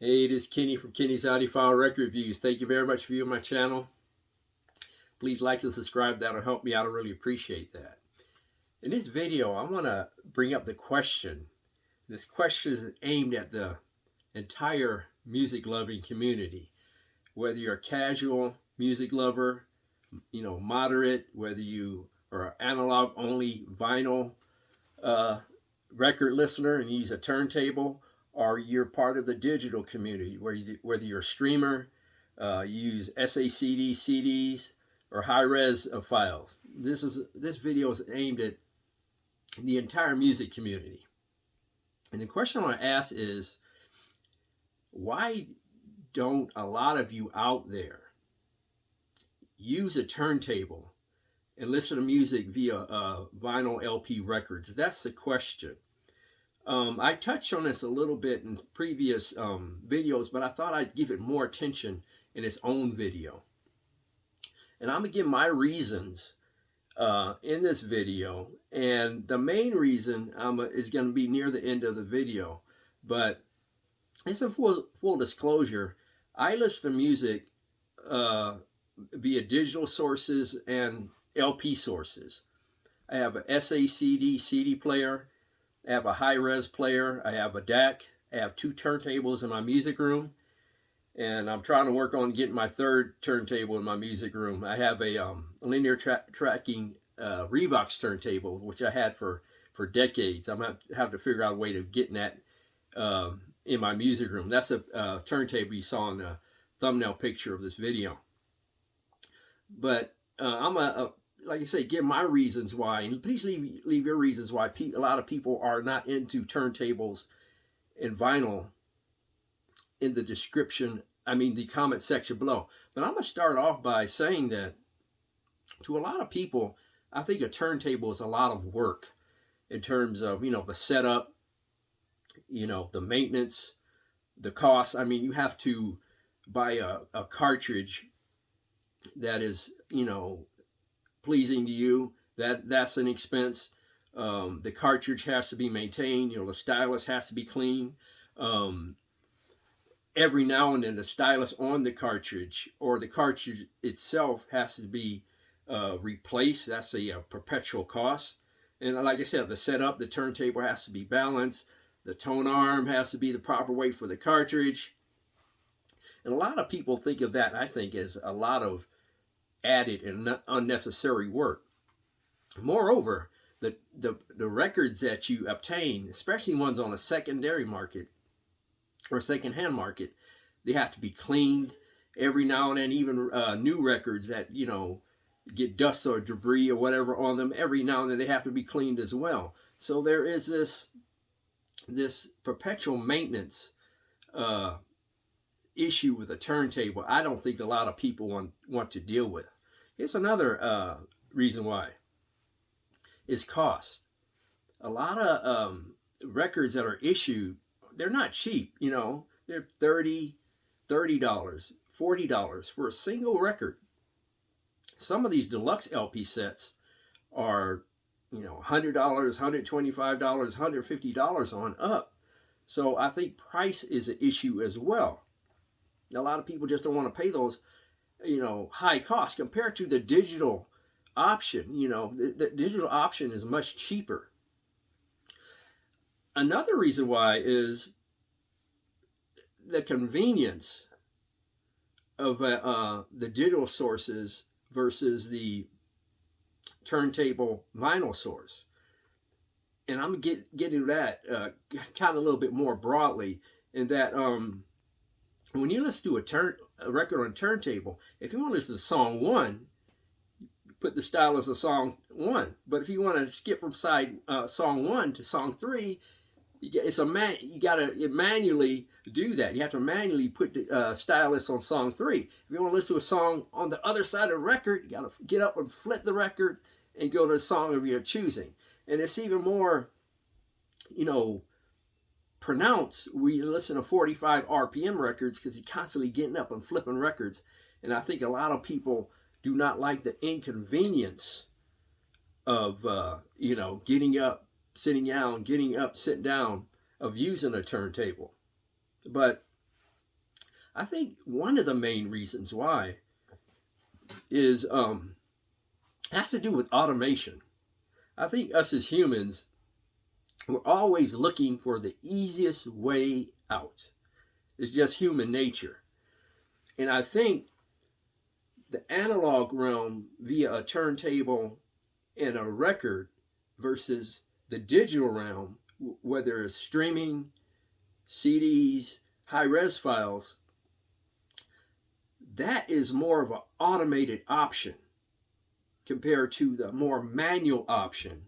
Hey, it is Kenny from Kenny's Audiophile Record Reviews. Thank you very much for viewing my channel. Please like and subscribe. That'll help me out. I really appreciate that. In this video, I want to bring up the question. This question is aimed at the entire music-loving community. Whether you're a casual music lover, moderate, whether you are analog-only vinyl record listener and use a turntable, or you're part of the digital community, whether you're a streamer, use SACD CDs or high-res files. This video is aimed at the entire music community. And the question I want to ask is, why don't a lot of you out there use a turntable and listen to music via vinyl LP records? That's the question. I touched on this a little bit in previous videos, but I thought I'd give it more attention in its own video. And I'm going to give my reasons in this video. And the main reason is going to be near the end of the video. But it's a full disclosure. I listen to music via digital sources and LP sources. I have a SACD CD player. I have a high-res player. I have a DAC. I have 2 turntables in my music room. And I'm trying to work on getting my 3rd turntable in my music room. I have a linear tracking Revox turntable, which I had for decades. I'm going to have to figure out a way to get that in my music room. That's a turntable you saw in the thumbnail picture of this video. But I'm like I say, give my reasons why, and please leave your reasons why a lot of people are not into turntables and vinyl in the description, the comment section below. But I'm going to start off by saying that to a lot of people, I think a turntable is a lot of work in terms of, the setup, the maintenance, the cost. You have to buy a cartridge that is, pleasing to you. That's an expense. The cartridge has to be maintained. The stylus has to be cleaned. Every now and then the stylus on the cartridge or the cartridge itself has to be replaced. That's a perpetual cost. And like I said, the setup, the turntable has to be balanced. The tone arm has to be the proper weight for the cartridge. And a lot of people think of that, I think, as a lot of added and unnecessary work. Moreover, the records that you obtain, especially ones on a secondary market or secondhand market, they have to be cleaned every now and then. Even new records that get dust or debris or whatever on them, every now and then they have to be cleaned as well. So there is this perpetual maintenance issue with a turntable. I don't think a lot of people want to deal with. Here's another reason why. Is cost. A lot of records that are issued, they're not cheap. They're $30, $40 for a single record. Some of these deluxe LP sets are $100, $125, $150 on up. So I think price is an issue as well. A lot of people just don't want to pay those, high costs compared to the digital option. The digital option is much cheaper. Another reason why is the convenience of the digital sources versus the turntable vinyl source. And I'm getting to that kind of a little bit more broadly in that when you listen to a record on a turntable, if you want to listen to song 1, put the stylus of song 1. But if you want to skip from song 1 to song 3, you got to manually do that. You have to manually put the stylus on song 3. If you want to listen to a song on the other side of the record, you got to get up and flip the record and go to the song of your choosing. And it's even more, pronounced. We listen to 45 RPM records because you're constantly getting up and flipping records. And I think a lot of people do not like the inconvenience of, getting up, sitting down, getting up, sitting down, of using a turntable. But I think one of the main reasons why is has to do with automation. I think us as humans, we're always looking for the easiest way out. It's just human nature. And I think the analog realm via a turntable and a record versus the digital realm, whether it's streaming, CDs, high-res files, that is more of an automated option compared to the more manual option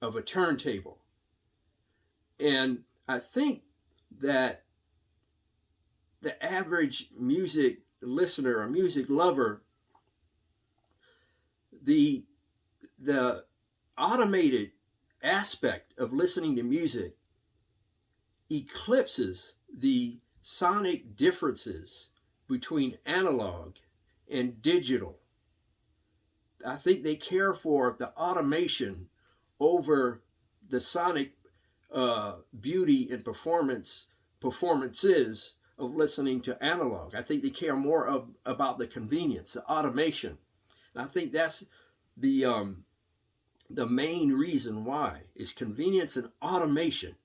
of a turntable. And I think that the average music listener or music lover, the automated aspect of listening to music eclipses the sonic differences between analog and digital. I think they care for the automation over the sonic beauty and performances of listening to analog. I think they care more about the convenience, the automation. And I think that's the main reason why is convenience and automation.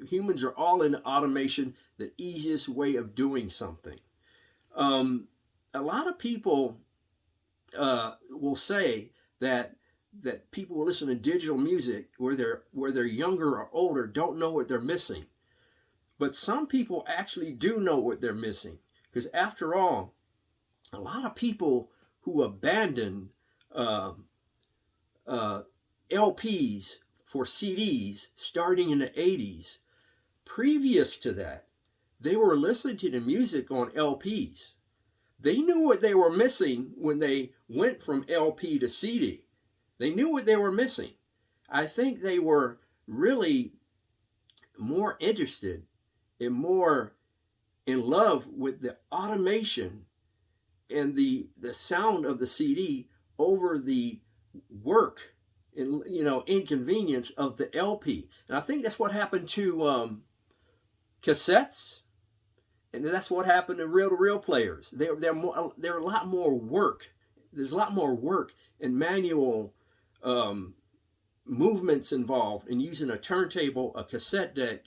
Humans are all in automation, the easiest way of doing something. A lot of people will say that people who listen to digital music, where they're younger or older, don't know what they're missing. But some people actually do know what they're missing, because after all, a lot of people who abandon LPs for CDs starting in the 80s, previous to that, they were listening to the music on LPs. They knew what they were missing when they went from LP to CD. They knew what they were missing. I think they were really more interested and more in love with the automation and the sound of the CD over the work and inconvenience of the LP. And I think that's what happened to cassettes, and that's what happened to reel-to-reel players. They're a lot more work. There's a lot more work and manual movements involved in using a turntable, a cassette deck,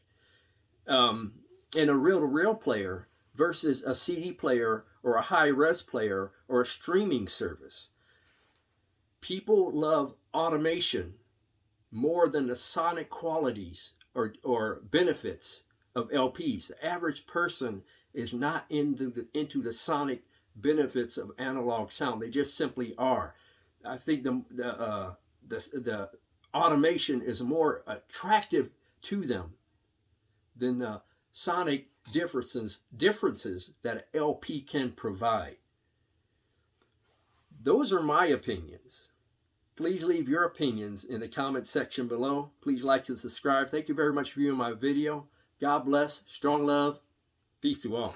and a reel-to-reel player versus a CD player or a high-res player or a streaming service. People love automation more than the sonic qualities or benefits of LPs. The average person is not into the sonic benefits of analog sound. They just simply are. I think the automation is more attractive to them than the sonic differences that an LP can provide. Those are my opinions. Please leave your opinions in the comment section below. Please like and subscribe. Thank you very much for viewing my video. God bless. Strong love. Peace to all.